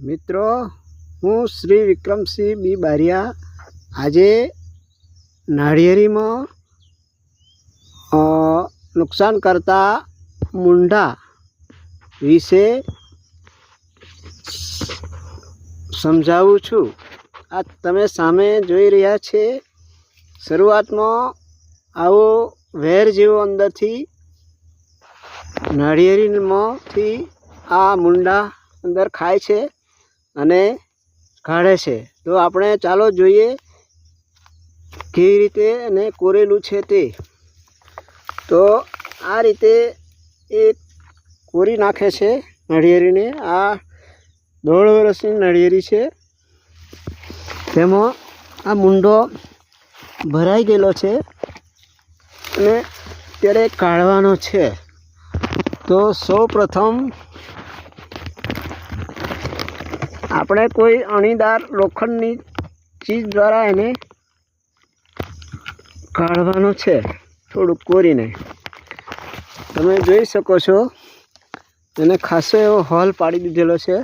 મિત્રો, હું શ્રી વિક્રમસિંહ બી બારિયા આજે નાળિયેરીમાં નુકસાન કરતા મૂંઢા વિશે સમજાવું છું. આ તમે સામે જોઈ રહ્યા છે. શરૂઆતમાં આવો વેર જેવો અંદરથી નાળિયેરીમાંથી આ મૂંઢા અંદર ખાય છે અને કાઢે છે. તો આપણે ચાલો જોઈએ કેવી રીતે એને કોરેલું છે તે. તો આ રીતે એ કોરી નાખે છે નાળિયેરીને. આ 1.5 વર્ષની નાળિયેરી છે. તેમાં આ મૂંઢો ભરાઈ ગયેલો છે અને ત્યારે કાઢવાનો છે. તો સૌ પ્રથમ આપણે કોઈ અણીદાર લોખંડની ચીજ દ્વારા એને કાઢવાનો છે, થોડુંક કોરીને. તમે જોઈ શકો છો એને ખાસો એવો હોલ પાડી દીધેલો છે.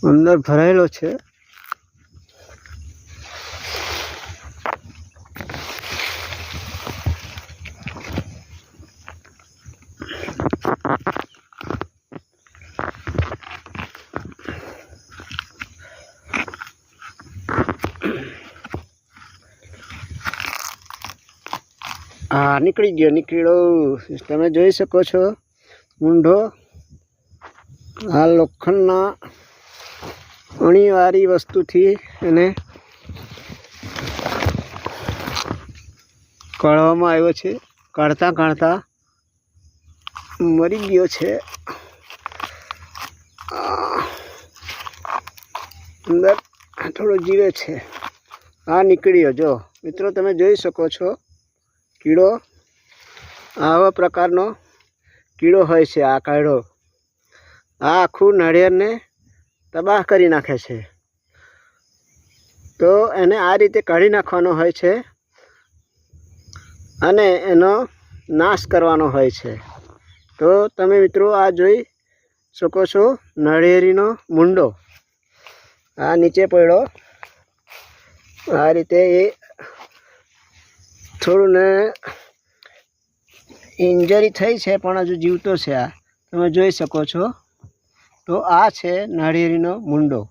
અંદર ભરાયેલો છે. હા, નીકળ્યો. તમે જોઈ શકો છો મૂંઢો આ લોખંડના અણીવાળી વસ્તુથી એને કાઢવામાં આવ્યો છે. કાઢતા મરી ગયો છે. અંદર થોડો જીવે છે. આ નીકળ્યો. જો મિત્રો, તમે જોઈ શકો છો કીડો આવા પ્રકારનો કીડો હોય છે. આ કાઢો આ આખું નાળિયેરને તબાહ કરી નાખે છે. તો એને આ રીતે કાઢી નાખવાનો હોય છે અને એનો નાશ કરવાનો હોય છે. તો તમે મિત્રો આ જોઈ શકો છો નાળિયેરીનો મૂંઢો આ નીચે પડ્યો. આ રીતે એ થોડું ને ઇન્જરી થઈ છે પણ હજુ જીવતો છે. આ તમે જોઈ શકો છો. તો આ છે નાળિયેરીનો મૂંઢો.